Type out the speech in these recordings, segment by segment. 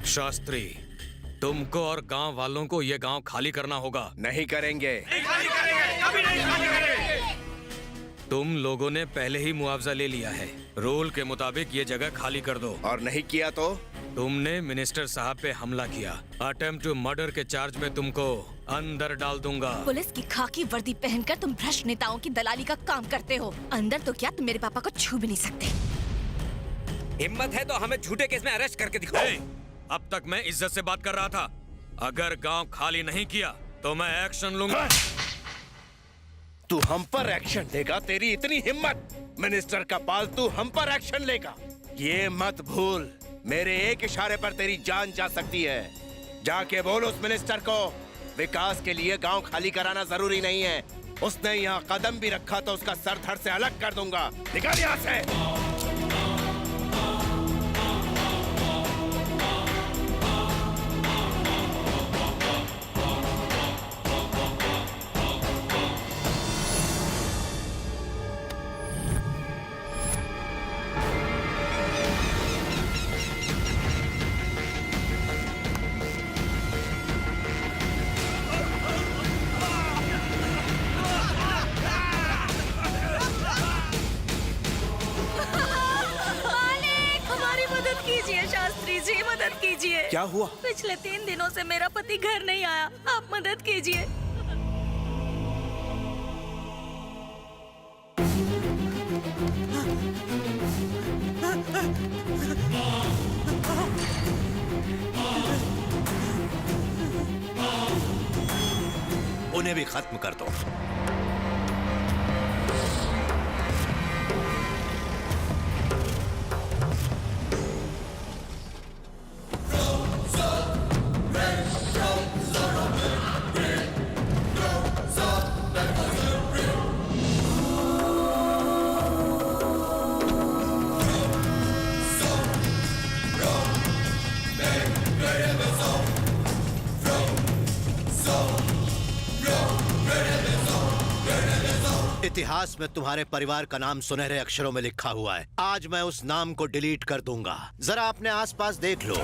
शास्त्री, तुमको और गांव वालों को ये गांव खाली करना होगा। नहीं करेंगे। नहीं खाली करेंगे, कभी नहीं खाली करेंगे। तुम लोगों ने पहले ही मुआवजा ले लिया है। रूल के मुताबिक ये जगह खाली कर दो। और नहीं किया तो? तुमने मिनिस्टर साहब पे हमला किया। अटेम्प्ट टू मर्डर के चार्ज में तुमको अंदर डाल दूंगा। पुलिस की खाकी वर्दी पहनकर तुम भ्रष्ट नेताओं की दलाली का काम करते हो। अंदर तो क्या, तुम मेरे पापा को छू भी नहीं सकते। हिम्मत है तो हमें झूठे केस में अरेस्ट करके दिखाओ। अब तक मैं इज्जत से बात कर रहा था। अगर गांव खाली नहीं किया तो मैं एक्शन लूंगा। तू हम पर एक्शन लेगा? तेरी इतनी हिम्मत? मिनिस्टर का पालतू हम पर एक्शन लेगा? ये मत भूल, मेरे एक इशारे पर तेरी जान जा सकती है। जाके बोल उस मिनिस्टर को, विकास के लिए गांव खाली कराना जरूरी नहीं है। उसने यहाँ कदम भी रखा तो उसका सर धड़ से अलग कर दूंगा। निकल यहाँ से। शास्त्री जी, मदद कीजिए। क्या हुआ? पिछले 3 दिनों से मेरा पति घर नहीं आया। आप मदद कीजिए। उन्हें भी खत्म कर दो। इतिहास में तुम्हारे परिवार का नाम सुनहरे अक्षरों में लिखा हुआ है। आज मैं उस नाम को डिलीट कर दूंगा। जरा अपने आसपास देख लो।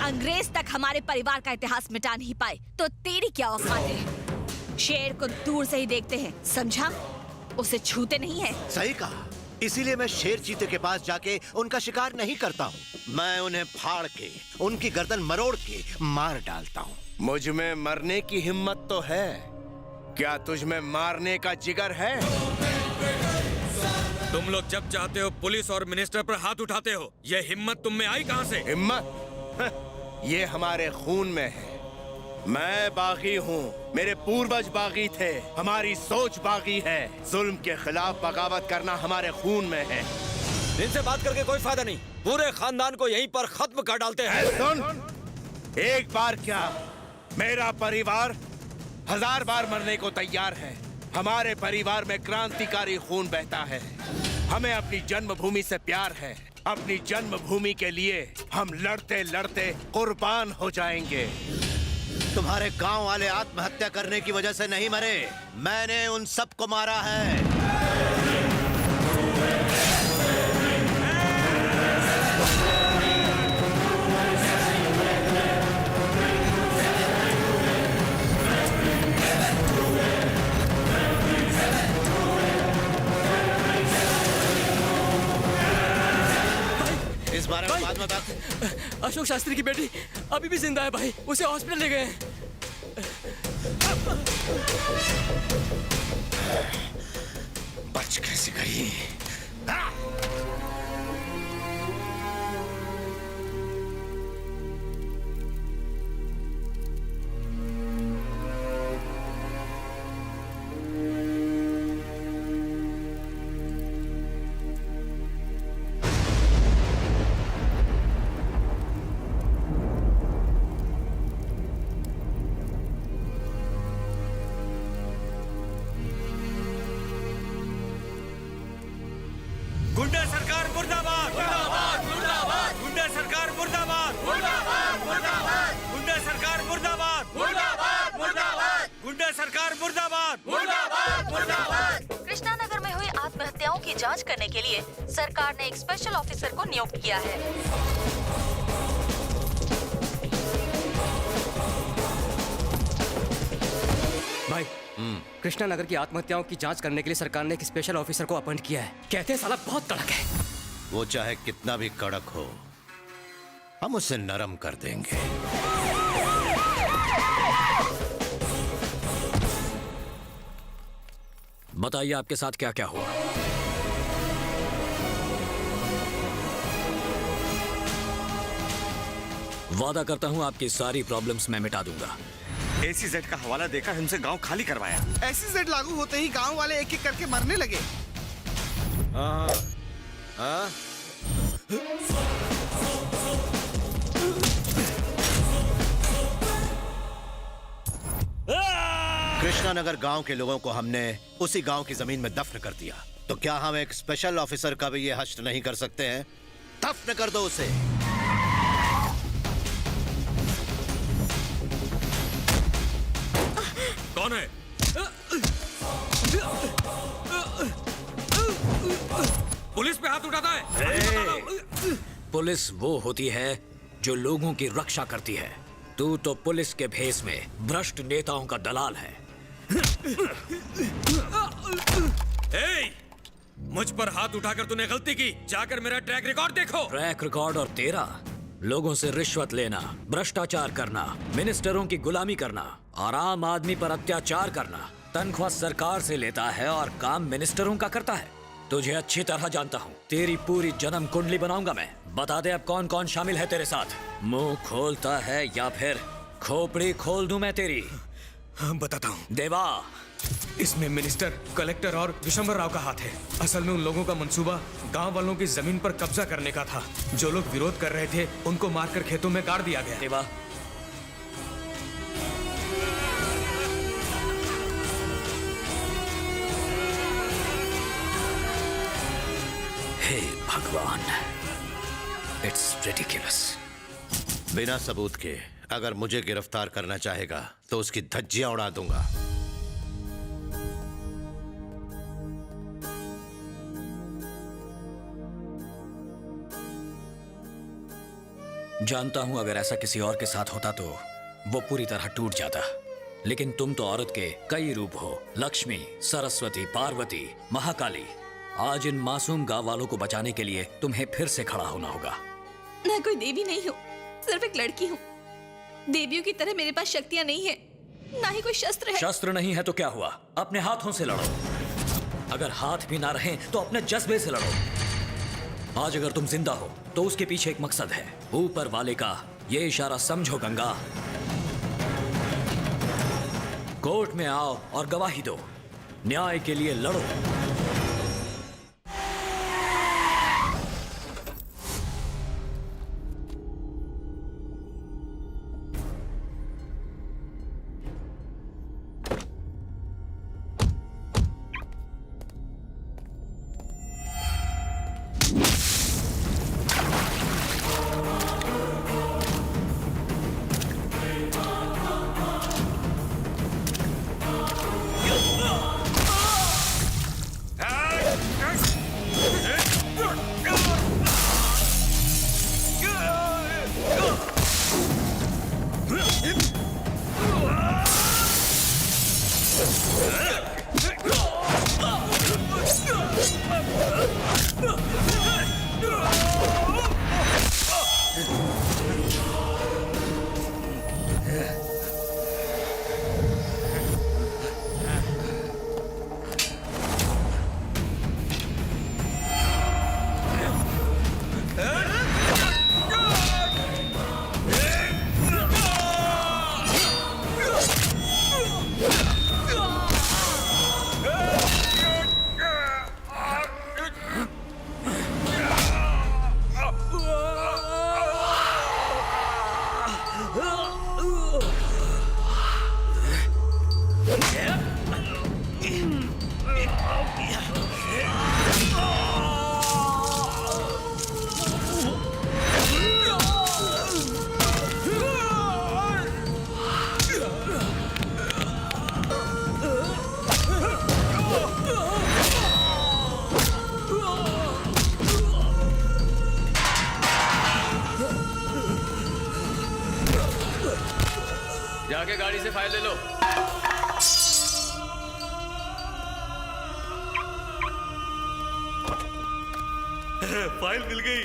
अंग्रेज तक हमारे परिवार का इतिहास मिटा नहीं पाए, तो तेरी क्या औकात है? शेर को दूर से ही देखते हैं, समझा? उसे छूते नहीं है। सही कहा। इसीलिए मैं शेर चीते के पास जाके उनका शिकार नहीं करता हूँ। मैं उन्हें फाड़ के, उनकी गर्दन मरोड़ के मार डालता हूँ। मुझ में मरने की हिम्मत तो है, क्या तुझ में मारने का जिगर है? तुम लोग जब चाहते हो पुलिस और मिनिस्टर पर हाथ उठाते हो। ये हिम्मत तुम में आई कहां से? हिम्मत ये हमारे खून में है। मैं बागी हूँ, मेरे पूर्वज बागी थे, हमारी सोच बागी है। जुल्म के खिलाफ बगावत करना हमारे खून में है। इनसे बात करके कोई फायदा नहीं। पूरे खानदान को यहीं पर खत्म कर डालते हैं। सुन, एक बार क्या, मेरा परिवार 1000 बार मरने को तैयार है। हमारे परिवार में क्रांतिकारी खून बहता है। हमें अपनी जन्मभूमि से प्यार है। अपनी जन्मभूमि के लिए हम लड़ते लड़ते कुर्बान हो जाएंगे। तुम्हारे गांव वाले आत्महत्या करने की वजह से नहीं मरे, मैंने उन सबको मारा है। इस बारे में बाद में बात। अशोक शास्त्री की बेटी अभी भी जिंदा है भाई, उसे हॉस्पिटल ले गए हैं। बच कैसे गई? गुंडा सरकार मुर्दाबाद, मुर्दाबाद, मुर्दाबाद। गुंडा सरकार मुर्दाबाद, मुर्दाबाद, मुर्दाबाद। गुंडा सरकार मुर्दाबाद, मुर्दाबाद, मुर्दाबाद। गुंडा सरकार मुर्दाबाद, मुर्दाबाद, मुर्दाबाद। कृष्णानगर में हुई आत्महत्याओं की जांच करने के लिए सरकार ने एक स्पेशल ऑफिसर को नियुक्त किया है। भाई कृष्णा नगर की आत्महत्याओं की जांच करने के लिए सरकार ने एक स्पेशल ऑफिसर को अपॉइंट किया है। कहते हैं साला बहुत कड़क है। वो चाहे कितना भी कड़क हो, हम उसे नरम कर देंगे। बताइए आपके साथ क्या क्या हुआ। वादा करता हूं आपकी सारी प्रॉब्लम्स मैं मिटा दूंगा। एसीजेड का हवाला देकर हमसे गांव खाली करवाया। एसीजेड लागू होते ही गांव वाले एक एक करके मरने लगे। कृष्णानगर गांव के लोगों को हमने उसी गांव की जमीन में दफन कर दिया, तो क्या हम एक स्पेशल ऑफिसर का भी ये हश्र नहीं कर सकते हैं? दफन कर दो उसे। कौन है? पुलिस पे हाथ उठाता है? पुलिस वो होती है जो लोगों की रक्षा करती है। तू तो पुलिस के भेष में भ्रष्ट नेताओं का दलाल है। ए, मुझ पर हाथ उठाकर तूने गलती की। जाकर मेरा ट्रैक रिकॉर्ड देखो। ट्रैक रिकॉर्ड और तेरा? लोगों से रिश्वत लेना, भ्रष्टाचार करना, मिनिस्टरों की गुलामी करना और आम आदमी पर अत्याचार करना। तनख्वाह सरकार से लेता है और काम मिनिस्टरों का करता है। तुझे अच्छी तरह जानता हूँ। तेरी पूरी जन्म कुंडली बनाऊंगा मैं। बता दे अब कौन कौन शामिल है तेरे साथ। मुंह खोलता है या फिर खोपड़ी खोल दूं मैं तेरी। बताता हूँ। देवा, इसमें मिनिस्टर, कलेक्टर और विशंबर राव का हाथ है। असल में उन लोगों का मंसूबा गांव वालों की जमीन पर कब्जा करने का था। जो लोग विरोध कर रहे थे उनको मारकर खेतों में गाड़ दिया गया। देवा, हे भगवान, इट्स रिडिकुलस। बिना सबूत के अगर मुझे गिरफ्तार करना चाहेगा तो उसकी धज्जियां उड़ा दूंगा। जानता हूं अगर ऐसा किसी और के साथ होता तो वो पूरी तरह टूट जाता, लेकिन तुम तो औरत के कई रूप हो। लक्ष्मी, सरस्वती, पार्वती, महाकाली। आज इन मासूम गांव वालों को बचाने के लिए तुम्हें फिर से खड़ा होना होगा। मैं कोई देवी नहीं हूँ, सिर्फ एक लड़की हूँ। देवियों की तरह मेरे पास शक्तियाँ नहीं है, ना ही कोई शस्त्र है। शस्त्र नहीं है तो क्या हुआ? अपने हाथों से लड़ो। अगर हाथ भी ना रहे तो अपने जज्बे से लड़ो। आज अगर तुम जिंदा हो तो उसके पीछे एक मकसद है। ऊपर वाले का ये इशारा समझो गंगा। कोर्ट में आओ और गवाही दो। न्याय के लिए लड़ो। फाइल ले लो। फाइल मिल गई।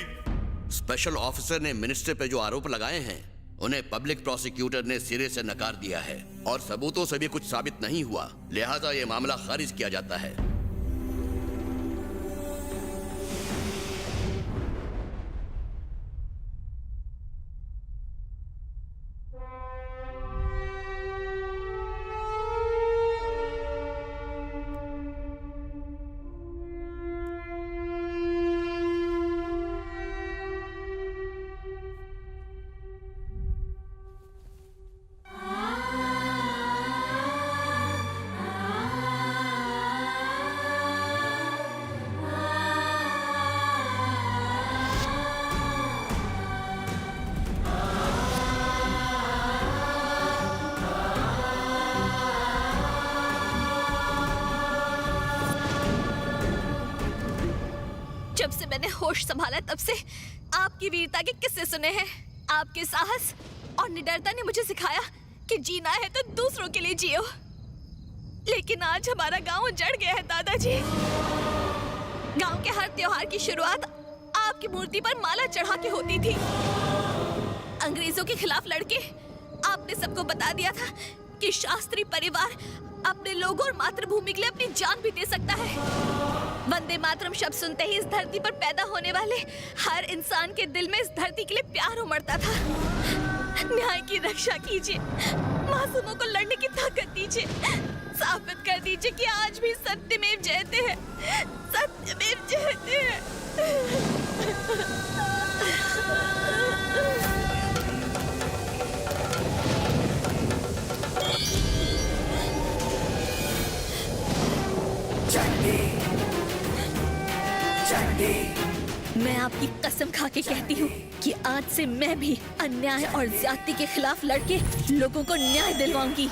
स्पेशल ऑफिसर ने मिनिस्टर पे जो आरोप लगाए हैं उन्हें पब्लिक प्रोसिक्यूटर ने सिरे से नकार दिया है और सबूतों से भी कुछ साबित नहीं हुआ, लिहाजा ये मामला खारिज किया जाता है। जब से मैंने होश संभाला तब से आपकी वीरता के किस्से सुने हैं। आपके साहस और निडरता ने मुझे सिखाया कि जीना है तो दूसरों के लिए जियो। लेकिन आज हमारा गांव उजड़ गया है दादाजी। गांव के हर त्योहार की शुरुआत आपकी मूर्ति पर माला चढ़ा के होती थी। अंग्रेजों के खिलाफ लड़के आपने सबको बता दिया था कि शास्त्री परिवार अपने लोगों और मातृभूमि के लिए अपनी जान भी दे सकता है। वंदे मातरम शब्द सुनते ही इस धरती पर पैदा होने वाले हर इंसान के दिल में इस धरती के लिए प्यार उमड़ता था। न्याय की रक्षा कीजिए, मासूमों को लड़ने की ताकत दीजिए, साबित कर दीजिए कि आज भी सत्यमेव जयते हैं, सत्यमेव जयते हैं। मैं आपकी कसम खा के कहती हूँ कि आज से मैं भी अन्याय और ज्यादती के खिलाफ लड़के लोगों को न्याय दिलवाऊंगी।